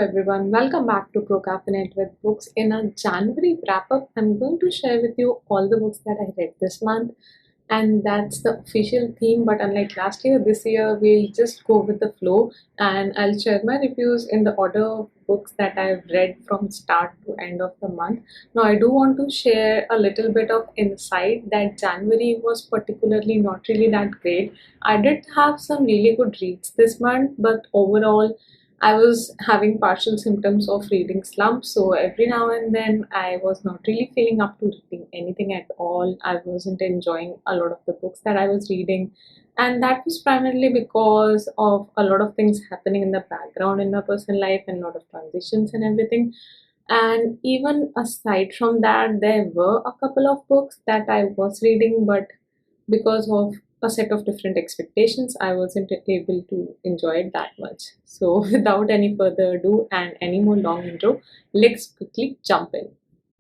everyone, welcome back to Procrastinate with Books. In a January wrap up, I'm going to share with you all the books that I read this month, and that's the official theme. But unlike last year, this year we'll just go with the flow, and I'll share my reviews in the order of books that I've read from start to end of the month. Now, I do want to share a little bit of insight that January was particularly not really that great. I did have some really good reads this month, but overall, I was having partial symptoms of reading slumps, so every now and then I was not really feeling up to reading anything at all. I wasn't enjoying a lot of the books that I was reading, and that was primarily because of a lot of things happening in the background in my personal life and a lot of transitions and everything. And even aside from that, there were a couple of books that I was reading, but because of a set of different expectations, I wasn't able to enjoy it that much. So, without any further ado and any more long intro, let's quickly jump in.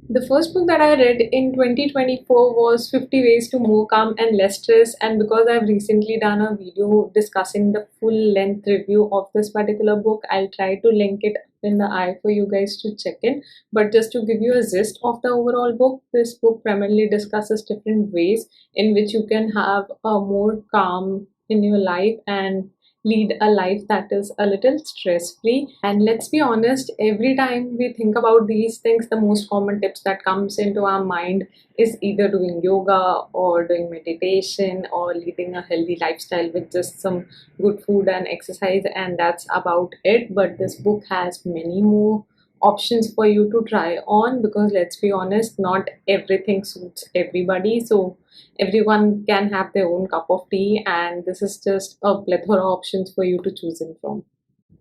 The first book that I read in 2024 was 50 Ways to More Calm and Less Stress, and because I've recently done a video discussing the full length review of this particular book, I'll try to link it in the eye for you guys to check in. But just to give you a gist of the overall book, this book primarily discusses different ways in which you can have a more calm in your life and lead a life that is a little stress free. And let's be honest, every time we think about these things, the most common tips that comes into our mind is either doing yoga or doing meditation or leading a healthy lifestyle with just some good food and exercise, and that's about it. But this book has many more options for you to try on, because let's be honest, not everything suits everybody. So everyone can have their own cup of tea, and this is just a plethora of options for you to choose in from.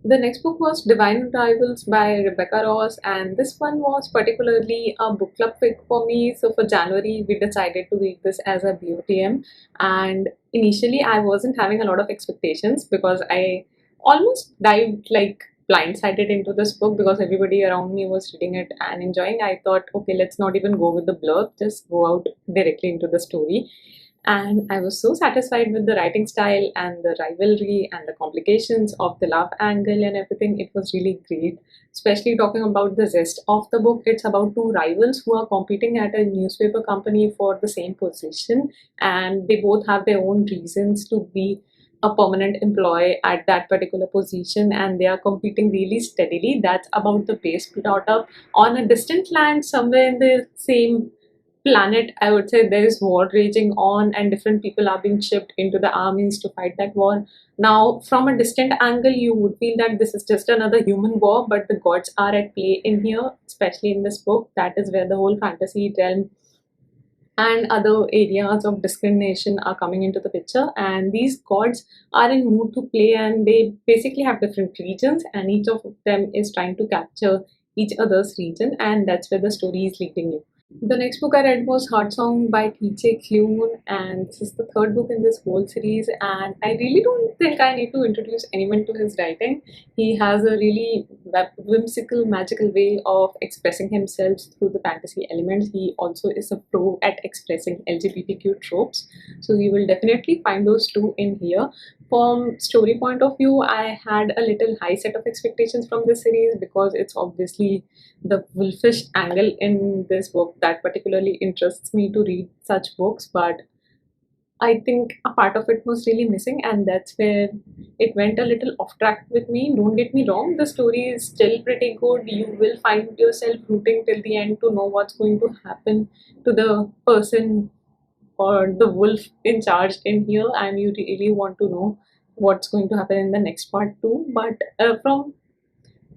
The next book was Divine Rivals by Rebecca Ross, and this one was particularly a book club pick for me. So for January, we decided to read this as a BOTM, and initially I wasn't having a lot of expectations because I almost dived like blindsided into this book because everybody around me was reading it and enjoying. I thought, okay, let's not even go with the blurb, just go out directly into the story. And I was so satisfied with the writing style and the rivalry and the complications of the love angle and everything. It was really great. Especially talking about the zest of the book, it's about two rivals who are competing at a newspaper company for the same position, and they both have their own reasons to be a permanent employee at that particular position, and they are competing really steadily. That's about the base plot up. On a distant land somewhere in the same planet, I would say, there is war raging on and different people are being shipped into the armies to fight that war. Now, from a distant angle, you would feel that this is just another human war, but the gods are at play in here, especially in this book. That is where the whole fantasy realm and other areas of discrimination are coming into the picture, and these gods are in mood to play, and they basically have different regions, and each of them is trying to capture each other's region, and that's where the story is leading you. The next book I read was Heartsong by TJ Klune, and this is the third book in this whole series. And I really don't think I need to introduce anyone to his writing. He has a really whimsical, magical way of expressing himself through the fantasy elements. He also is a pro at expressing LGBTQ tropes, so you will definitely find those two in here. From story point of view, I had a little high set of expectations from this series because it's obviously the wolfish angle in this book that particularly interests me to read such books, but I think a part of it was really missing, and that's where it went a little off track with me. Don't get me wrong, the story is still pretty good. You will find yourself rooting till the end to know what's going to happen to the person or the wolf in charge in here, and you really want to know what's going to happen in the next part too. But from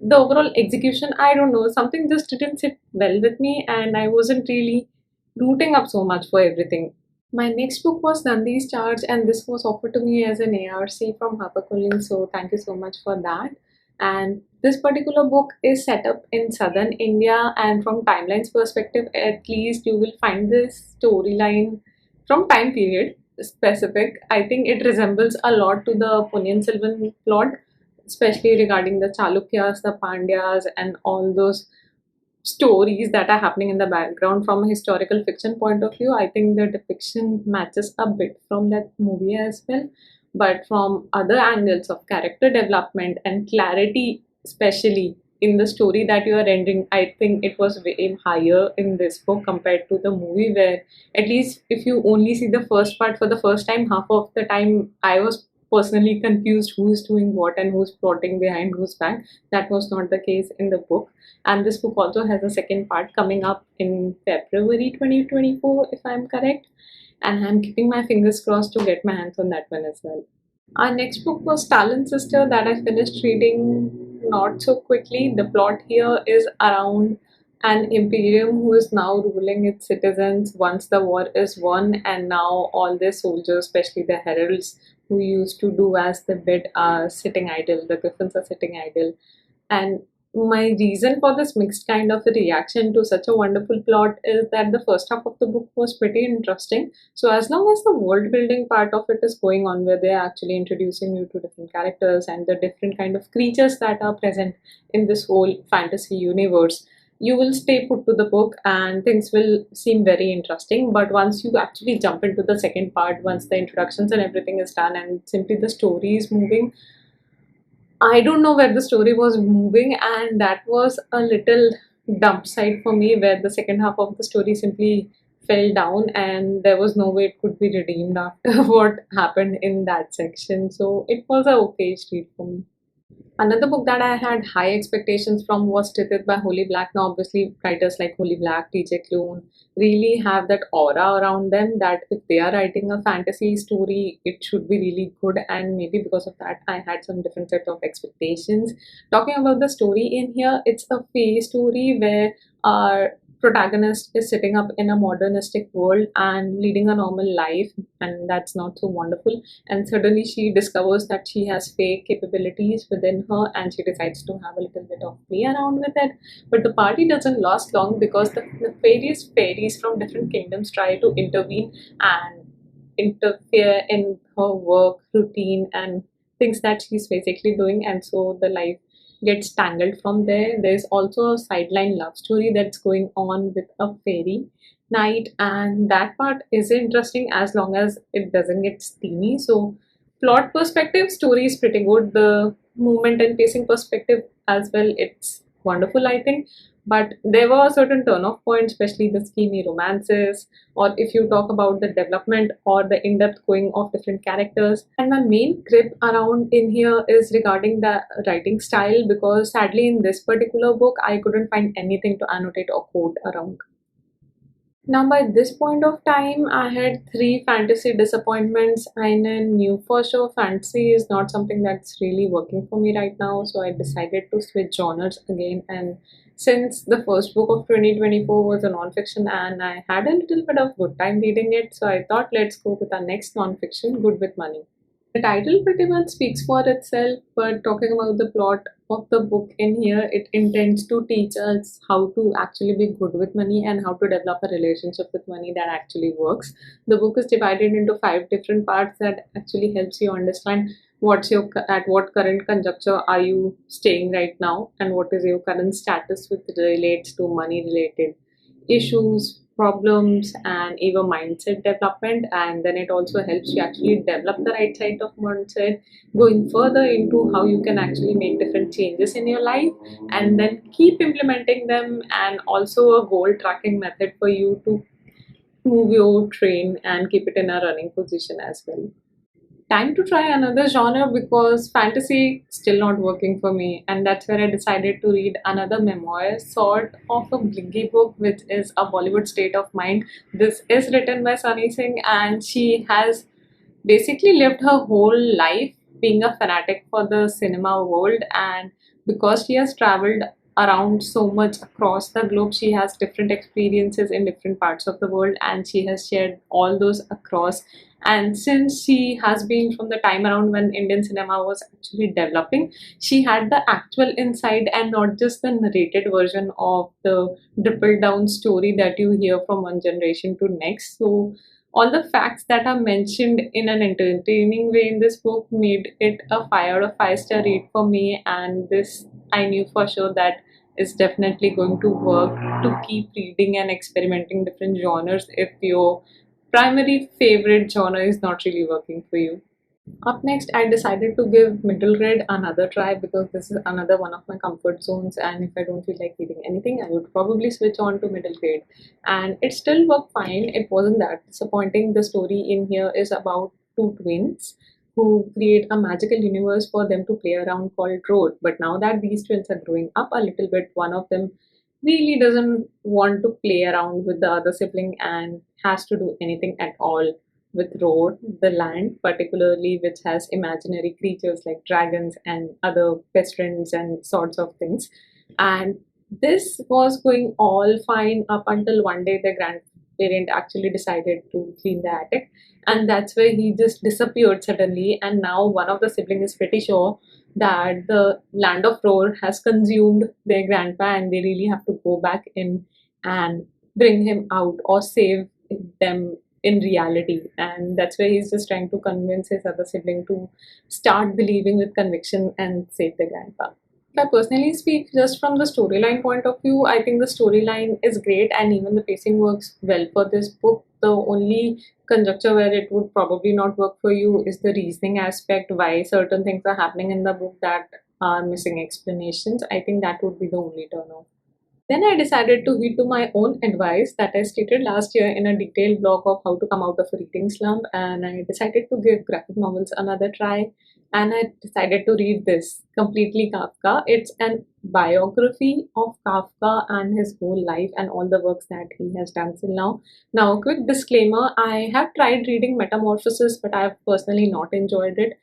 the overall execution, I don't know, something just didn't sit well with me, and I wasn't really rooting up so much for everything. My next book was Nandi's Charge, and this was offered to me as an ARC from HarperCollins, so thank you so much for that. And this particular book is set up in southern India, and from timeline's perspective, at least, you will find this storyline from time period specific. I think it resembles a lot to the Ponniyin Selvan plot, especially regarding the Chalukyas, the Pandyas, and all those stories that are happening in the background. From a historical fiction point of view, I think the depiction matches a bit from that movie as well. But from other angles of character development and clarity, especially, in the story that you are rendering, I think it was way higher in this book compared to the movie, where at least if you only see the first part for the first time, half of the time I was personally confused who's doing what and who's plotting behind whose back. That was not the case in the book. And this book also has a second part coming up in February 2024, if I'm correct. And I'm keeping my fingers crossed to get my hands on that one as well. Our next book was TalonSister that I finished reading not so quickly. The plot here is around an imperium who is now ruling its citizens once the war is won, and now all their soldiers, especially the heralds who used to do as the bid, are sitting idle. The griffins are sitting idle. And my reason for this mixed kind of a reaction to such a wonderful plot is that the first half of the book was pretty interesting. So as long as the world building part of it is going on, where they're actually introducing you to different characters and the different kind of creatures that are present in this whole fantasy universe, you will stay put to the book and things will seem very interesting. But once you actually jump into the second part, once the introductions and everything is done and simply the story is moving, I don't know where the story was moving, and that was a little dump site for me, where the second half of the story simply fell down and there was no way it could be redeemed after what happened in that section. So it was a okay read for me. Another book that I had high expectations from was Tithe by Holy Black. Now, obviously, writers like Holy Black, TJ Klune really have that aura around them that if they are writing a fantasy story, it should be really good. And maybe because of that, I had some different set of expectations. Talking about the story in here, it's a fairy story where our protagonist is sitting up in a modernistic world and leading a normal life, and that's not so wonderful. And suddenly she discovers that she has fake capabilities within her, and she decides to have a little bit of play around with it. But the party doesn't last long because the fairies from different kingdoms try to intervene and interfere in her work routine and things that she's basically doing, and so the life gets tangled from there. There's also a sideline love story that's going on with a fairy knight, and that part is interesting as long as it doesn't get steamy. So, plot perspective, story is pretty good. The movement and pacing perspective as well, it's wonderful, I think. But there were a certain turn off points, especially the schemy romances, or if you talk about the development or the in depth going of different characters. And my main grip around in here is regarding the writing style, because sadly, in this particular book, I couldn't find anything to annotate or quote around. Now, by this point of time, I had three fantasy disappointments. I knew for sure fantasy is not something that's really working for me right now, so I decided to switch genres again. And since the first book of 2024 was a non-fiction and I had a little bit of good time reading it, so I thought let's go with our next non-fiction, Good with Money. The title pretty much speaks for itself, but talking about the plot of the book in here, it intends to teach us how to actually be good with money and how to develop a relationship with money that actually works. The book is divided into 5 different parts that actually helps you understand at what current conjuncture are you staying right now, and what is your current status with relates to money related issues, problems, and even mindset development. And then it also helps you actually develop the right side of mindset, going further into how you can actually make different changes in your life and then keep implementing them, and also a goal tracking method for you to move your train and keep it in a running position as well. Time to try another genre because fantasy still not working for me, and that's where I decided to read another memoir, sort of a blingy book, which is a Bollywood state of mind. This is written by Singh, and she has basically lived her whole life being a fanatic for the cinema world, and because she has traveled around so much across the globe, she has different experiences in different parts of the world, and she has shared all those across. And since she has been from the time around when Indian cinema was actually developing, she had the actual insight and not just the narrated version of the dribbled down story that you hear from one generation to next. So all the facts that are mentioned in an entertaining way in this book made it a 5 out of 5 star read for me, and this I knew for sure that is definitely going to work to keep reading and experimenting different genres if your primary favorite genre is not really working for you. Up next, I decided to give middle grade another try because this is another one of my comfort zones. And if I don't feel like reading anything, I would probably switch on to middle grade. And it still worked fine. It wasn't that disappointing. The story in here is about two twins who create a magical universe for them to play around called Road. But now that these twins are growing up a little bit, one of them really doesn't want to play around with the other sibling and has to do anything at all with Road, the land, particularly which has imaginary creatures like dragons and other best friends and sorts of things. And this was going all fine up until one day the grandparent actually decided to clean the attic, and that's where he just disappeared suddenly. And now one of the siblings is pretty sure that the land of Roar has consumed their grandpa, and they really have to go back in and bring him out or save them in reality. And that's where he's just trying to convince his other sibling to start believing with conviction and save the grandpa. If I personally speak just from the storyline point of view, I think the storyline is great and even the pacing works well for this book. The only conjecture where it would probably not work for you is the reasoning aspect, why certain things are happening in the book that are missing explanations. I think that would be the only turn off. Then I decided to heed to my own advice that I stated last year in a detailed blog of how to come out of a reading slump, and I decided to give graphic novels another try. And I decided to read this completely Kafka. It's an biography of Kafka and his whole life and all the works that he has done till now. Now, quick disclaimer, I have tried reading Metamorphosis, but I have personally not enjoyed it.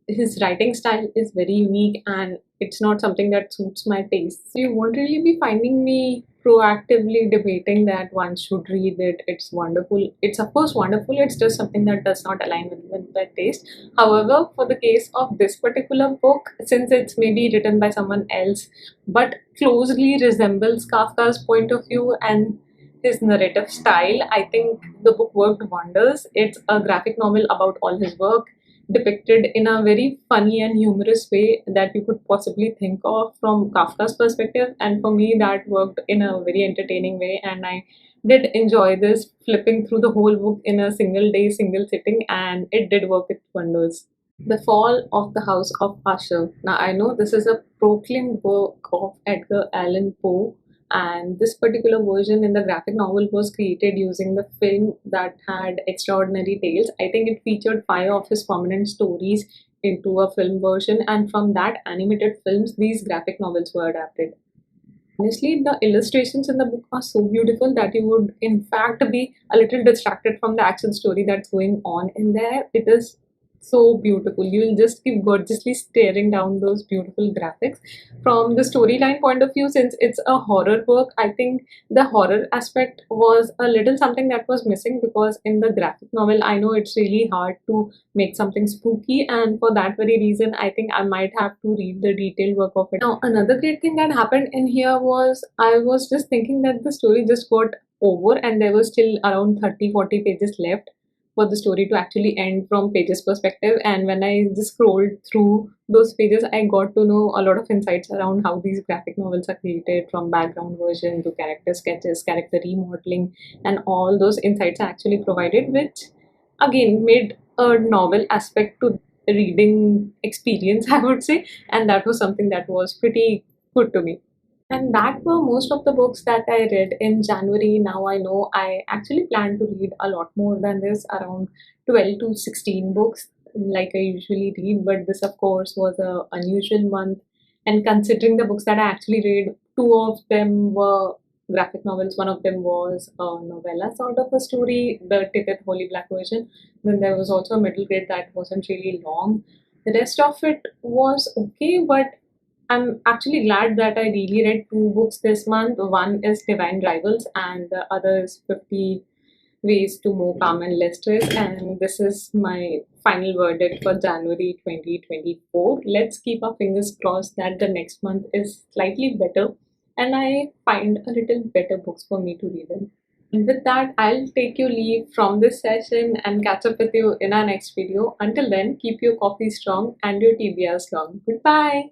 His writing style is very unique and it's not something that suits my taste. So you won't really be finding me proactively debating that one should read it. It's wonderful. It's of course wonderful. It's just something that does not align with my taste. However, for the case of this particular book, since it's maybe written by someone else, but closely resembles Kafka's point of view and his narrative style, I think the book worked wonders. It's a graphic novel about all his work, depicted in a very funny and humorous way that you could possibly think of from Kafka's perspective. And for me, that worked in a very entertaining way. And I did enjoy this flipping through the whole book in a single day, single sitting, and it did work its wonders. The Fall of the House of Usher. Now, I know this is a proclaimed work of Edgar Allan Poe, and this particular version in the graphic novel was created using the film that had Extraordinary Tales. I think it featured five of his prominent stories into a film version, and from that animated films, these graphic novels were adapted. Honestly, the illustrations in the book are so beautiful that you would, in fact, be a little distracted from the action story that's going on in there. It is so beautiful. You'll just keep gorgeously staring down those beautiful graphics. From the storyline point of view, since it's a horror book, I think the horror aspect was a little something that was missing, because in the graphic novel, I know it's really hard to make something spooky, and for that very reason, I think I might have to read the detailed work of it. Now, another great thing that happened in here was I was just thinking that the story just got over and there was still around 30-40 pages left for the story to actually end from Page's perspective. And when I just scrolled through those pages, I got to know a lot of insights around how these graphic novels are created, from background version to character sketches, character remodeling, and all those insights are actually provided, which again made a novel aspect to the reading experience, I would say. And that was something that was pretty good to me. And that were most of the books that I read in January. Now I know I actually plan to read a lot more than this, around 12 to 16 books like I usually read. But this, of course, was a unusual month. And considering the books that I actually read, two of them were graphic novels. One of them was a novella sort of a story, the Tithe Holy Black version. Then there was also a middle grade that wasn't really long. The rest of it was okay, but I'm actually glad that I really read two books this month. One is Divine Rivals, and the other is 50 Ways to More Calm and Less Stress. And this is my final verdict for January 2024. Let's keep our fingers crossed that the next month is slightly better and I find a little better books for me to read in. And with that, I'll take you leave from this session and catch up with you in our next video. Until then, keep your coffee strong and your TBR strong. Goodbye.